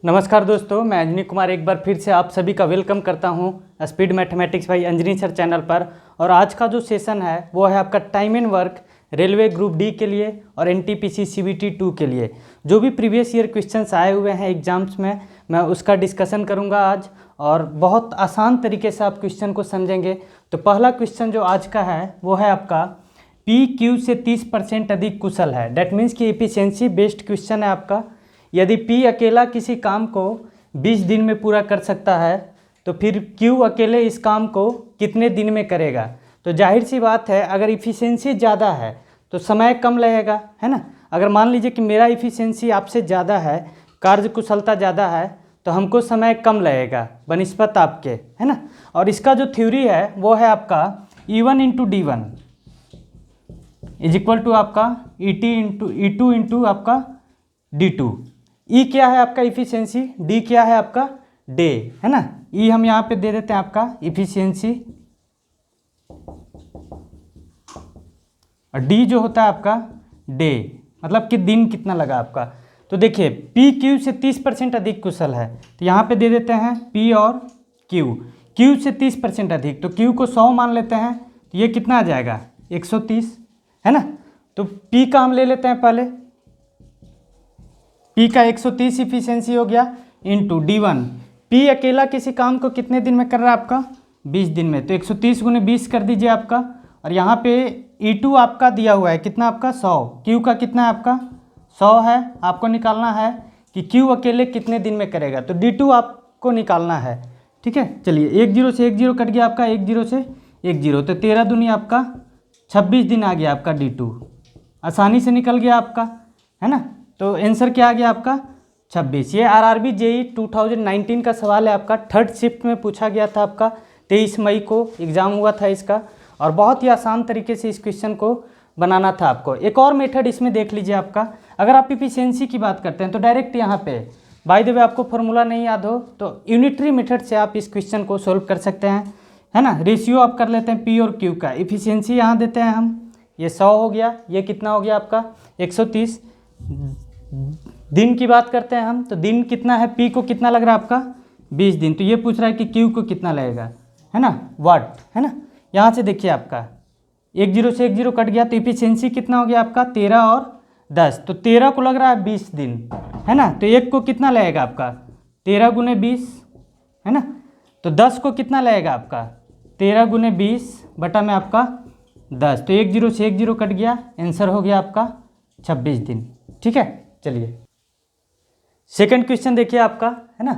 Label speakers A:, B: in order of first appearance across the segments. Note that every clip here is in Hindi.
A: नमस्कार दोस्तों, मैं अंजनी कुमार एक बार फिर से आप सभी का वेलकम करता हूं speed mathematics bye Anjani sir channel पर। और आज का जो सेशन है वो है आपका time and work railway group D के लिए और एनटीपीसी सीबीटी 2 के लिए। जो भी प्रीवियस ईयर क्वेश्चंस आए हुए हैं एग्जाम्स में, मैं उसका डिस्कशन करूंगा आज, और बहुत आसान तरीके से आप क्वेश्चन को समझेंगे। तो पहला क्वेश्चन जो आज का है वो है आपका पी क्यू से 30% अधिक कुशल है। डैट मीन्स कि एफिशिएंसी बेस्ड क्वेश्चन है आपका। यदि P अकेला किसी काम को 20 दिन में पूरा कर सकता है तो फिर Q अकेले इस काम को कितने दिन में करेगा। तो जाहिर सी बात है, अगर इफ़िशियंसी ज़्यादा है तो समय कम लगेगा, है ना। अगर मान लीजिए कि मेरा इफ़िशियंसी आपसे ज़्यादा है, कार्य कुशलता ज़्यादा है, तो हमको समय कम लगेगा बनिस्बत आपके, है ना। और इसका जो थ्योरी है वो है आपका E1 into D1 is equal to आपका E2 इंटू आपका D2। E क्या है आपका इफिशियंसी, D क्या है आपका डे, है ना। E हम यहाँ पे दे देते हैं आपका इफिशियंसी, और D जो होता है आपका डे, मतलब कि दिन कितना लगा आपका। तो देखिए P Q से 30% अधिक कुशल है, तो यहाँ पे दे देते हैं P और Q से 30% अधिक, तो Q को 100 मान लेते हैं, तो ये कितना आ जाएगा 130, है ना। तो P का हम ले लेते हैं पहले, P का 130 इफिशियंसी हो गया इंटू D1। P अकेला किसी काम को कितने दिन में कर रहा है आपका 20 दिन में, तो 130 गुने 20 कर दीजिए आपका। और यहाँ पे E2 आपका दिया हुआ है कितना आपका 100, Q का कितना है आपका 100 है। आपको निकालना है कि Q अकेले कितने दिन में करेगा, तो D2 आपको निकालना है, ठीक है। चलिए 1 0 से 1 0 कट गया आपका, 1 0 से 1 0, तो 13 दूनी आपका 26 दिन आ गया आपका D2, आसानी से निकल गया आपका, है ना। तो आंसर क्या आ गया आपका 26। ये आरआरबी जेई 2019 का सवाल है आपका, थर्ड शिफ्ट में पूछा गया था आपका, 23 मई को एग्ज़ाम हुआ था इसका, और बहुत ही आसान तरीके से इस क्वेश्चन को बनाना था आपको। एक और मेथड इसमें देख लीजिए आपका, अगर आप इफिशियंसी की बात करते हैं तो डायरेक्ट यहाँ पे बाय द वे आपको फॉर्मूला नहीं याद हो तो यूनिटरी मेथड से आप इस क्वेश्चन को सोल्व कर सकते हैं, है ना। रेशियो आप कर लेते हैं P और Q का, इफिशियंसी यहाँ देते हैं हम, ये 100 हो गया, ये कितना हो गया आपका 130। दिन की बात करते हैं हम, तो दिन कितना है, P को कितना लग रहा है आपका 20 दिन, तो ये पूछ रहा है कि Q को कितना लगेगा, है ना, वाट, है ना। यहाँ से देखिए आपका 1 0 से 1 0 कट गया, तो इफिशियंसी कितना हो गया आपका 13 और 10, तो 13 को लग रहा है 20 दिन, है ना। तो 1 को कितना लगेगा आपका 13 गुने 20, है ना। तो 10 को कितना लगेगा आपका 13 गुने 20 बटा में आपका 10, तो 1 0 से 1 0 कट गया, आंसर हो गया आपका 26 दिन, ठीक है। चलिए सेकंड क्वेश्चन देखिए आपका, है ना।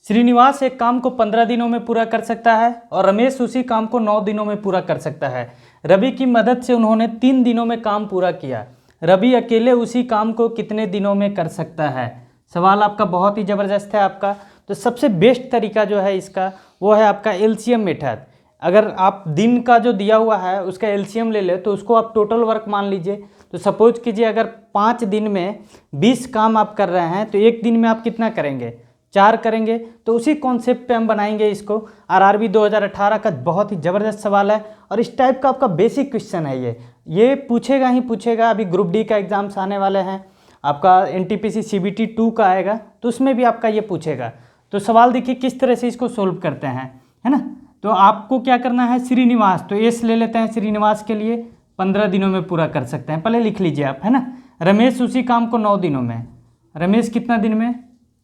A: श्रीनिवास एक काम को 15 दिनों में पूरा कर सकता है और रमेश उसी काम को 9 दिनों में पूरा कर सकता है। रवि की मदद से उन्होंने 3 दिनों में काम पूरा किया। रवि अकेले उसी काम को कितने दिनों में कर सकता है। सवाल आपका बहुत ही ज़बरदस्त है आपका। तो सबसे बेस्ट तरीका जो है इसका वो है आपका एलसीएम मेथड। अगर आप दिन का जो दिया हुआ है उसका एलसीएम ले ले तो उसको आप टोटल वर्क मान लीजिए। तो सपोज कीजिए अगर 5 दिन में 20 काम आप कर रहे हैं तो एक दिन में आप कितना करेंगे 4 करेंगे। तो उसी कॉन्सेप्ट पे हम बनाएंगे इसको। आरआरबी 2018 का बहुत ही ज़बरदस्त सवाल है और इस टाइप का आपका बेसिक क्वेश्चन है। ये पूछेगा ही पूछेगा। अभी ग्रुप डी का एग्ज़ाम्स आने वाले हैं, आपका एनटीपीसी सीबीटी 2 का आएगा तो उसमें भी आपका ये पूछेगा। तो सवाल देखिए किस तरह से इसको सोल्व करते हैं, है ना। तो आपको क्या करना है, श्रीनिवास, तो एस ले लेते हैं, श्रीनिवास के लिए 15 दिनों में पूरा कर सकते हैं, पहले लिख लीजिए आप, है ना। रमेश उसी काम को 9 दिनों में, रमेश कितना दिन में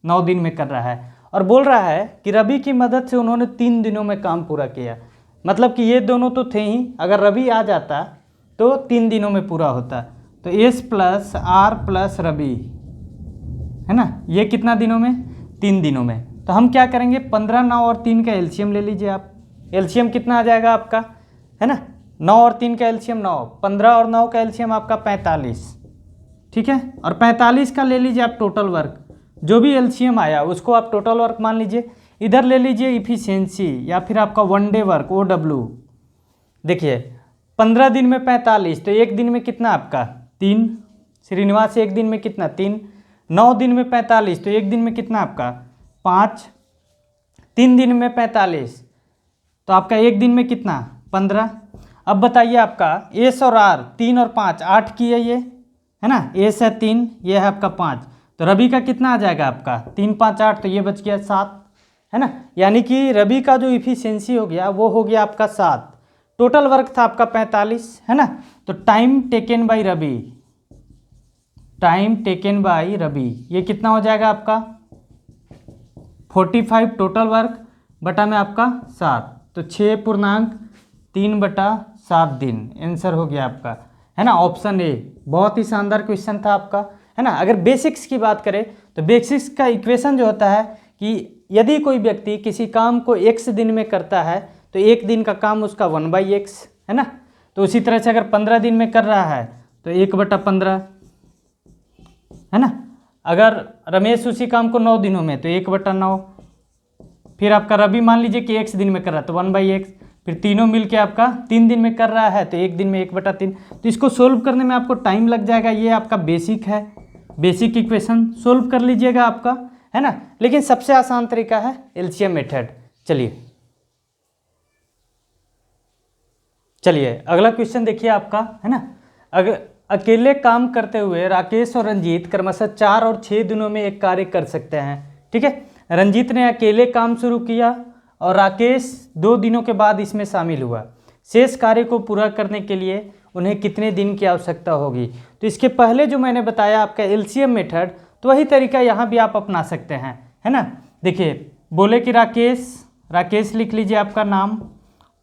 A: 9 दिन में कर रहा है। और बोल रहा है कि रवि की मदद से उन्होंने 3 दिनों में काम पूरा किया। मतलब कि ये दोनों तो थे ही, अगर रवि आ जाता तो 3 दिनों में पूरा होता। तो S plus R plus Ravi, है ना, ये कितना दिनों में 3 दिनों में। तो हम क्या करेंगे 15, 9 और 3 का एलसीएम ले लीजिए आप। एलसीएम कितना आ जाएगा आपका, है ना, 9 और 3 का एलसीएम 9, 15 और 9 का एलसीएम आपका 45, ठीक है। और 45 का ले लीजिए आप टोटल वर्क, जो भी एलसीएम आया उसको आप टोटल वर्क मान लीजिए। इधर ले लीजिए इफिशियंसी या फिर आपका 1 डे वर्क OW। देखिए 15 दिन में 45, तो एक दिन में कितना आपका 3, श्रीनिवास एक दिन में कितना 3, 9 दिन में 45, तो एक दिन में कितना आपका 5, 3 दिन में 45, तो आपका एक दिन में कितना 15। अब बताइए आपका एस और आर 3 और 5 8 की है ये, है ना, एस है 3, ये है आपका 5, तो रवि का कितना आ जाएगा आपका 3 5 8, तो ये बच गया 7, है ना। यानी कि रवि का जो इफिशियंसी हो गया वो हो गया आपका 7। टोटल वर्क था आपका 45, है ना। तो time taken by Ravi, time taken by Ravi ये कितना हो जाएगा आपका 45 टोटल वर्क बटा में आपका 7, तो 6.3/7 दिन आंसर हो गया आपका, है ना। ऑप्शन ए बहुत ही शानदार क्वेश्चन था आपका, है ना। अगर बेसिक्स की बात करें तो बेसिक्स का इक्वेशन जो होता है कि यदि कोई व्यक्ति किसी काम को x दिन में करता है तो एक दिन का काम उसका 1/x, है ना। तो उसी तरह से अगर 15 दिन में कर रहा है तो 1/15, है ना। अगर रमेश उसी काम को 9 दिनों में तो 1/9, फिर आपका रवि मान लीजिए कि x दिन में कर रहा है तो 1/x, फिर तीनों मिलके आपका 3 दिन में कर रहा है तो एक दिन में 1/3। तो इसको सोल्व करने में आपको टाइम लग जाएगा। ये आपका बेसिक है, बेसिक इक्वेशन सोल्व कर लीजिएगा आपका, है ना। लेकिन सबसे आसान तरीका है एलसीएम मेथड। चलिए अगला क्वेश्चन देखिए आपका, है ना। अगर अकेले काम करते हुए राकेश और रंजीत क्रमशः 4 और 6 दिनों में एक कार्य कर सकते हैं, ठीक है। रंजीत ने अकेले काम शुरू किया और राकेश 2 दिनों के बाद इसमें शामिल हुआ। शेष कार्य को पूरा करने के लिए उन्हें कितने दिन की आवश्यकता होगी। तो इसके पहले जो मैंने बताया आपका एलसीएम मेथड, तो वही तरीका यहाँ भी आप अपना सकते हैं, है ना। देखिए बोले कि राकेश लिख लीजिए आपका नाम,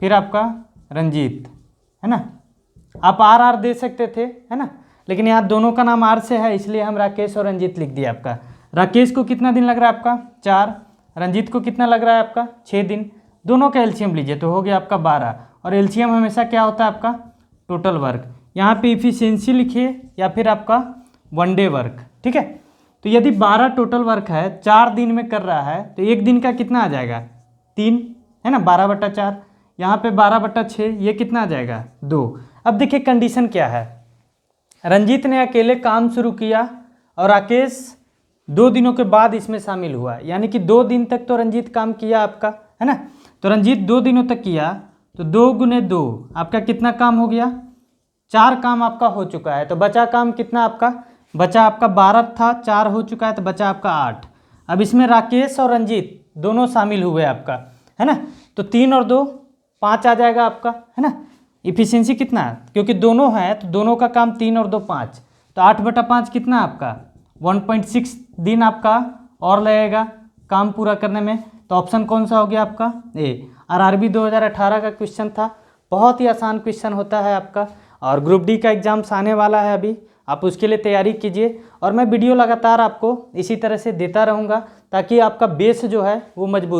A: फिर आपका रंजीत, है ना। आप आर दे सकते थे, है ना, लेकिन यहाँ दोनों का नाम आर से है इसलिए हम राकेश और रंजीत लिख दिया आपका। राकेश को कितना दिन लग रहा है आपका 4, रंजीत को कितना लग रहा है आपका 6 दिन। दोनों का एलसीएम लीजिए तो हो गया आपका 12, और एलसीएम हमेशा क्या होता है आपका टोटल वर्क। यहाँ पे इफिशियंसी लिखिए या फिर आपका 1 डे वर्क, ठीक है। तो यदि 12 टोटल वर्क है, 4 दिन में कर रहा है तो एक दिन का कितना आ जाएगा 3, है ना, 12/4। यहाँ पे 12/6, ये कितना आ जाएगा 2। अब देखिए कंडीशन क्या है, रंजीत ने अकेले काम शुरू किया और राकेश 2 दिनों के बाद इसमें शामिल हुआ, यानी कि 2 दिन तक तो रंजीत काम किया आपका, है ना। तो रंजीत 2 दिनों तक किया तो 2 × 2 आपका कितना काम हो गया 4 काम आपका हो चुका है। तो बचा काम कितना आपका बचा, आपका 12 था, 4 हो चुका है तो बचा आपका 8। अब इसमें राकेश और रंजीत दोनों शामिल हुए आपका, है ना। तो 3 और 2 5 आ जाएगा आपका, है ना। इफिशियंसी कितना, क्योंकि दोनों हैं तो दोनों का काम 3 और 2 5, तो 8/5 कितना आपका 1.6 दिन आपका और लगेगा काम पूरा करने में। तो ऑप्शन कौन सा हो गया आपका ए। आरआरबी 2018 का क्वेश्चन था, बहुत ही आसान क्वेश्चन होता है आपका, और ग्रुप डी का एग्जाम्स आने वाला है अभी, आप उसके लिए तैयारी कीजिए। और मैं वीडियो लगातार आपको इसी तरह से देता रहूँगा ताकि आपका बेस जो है वो मजबूत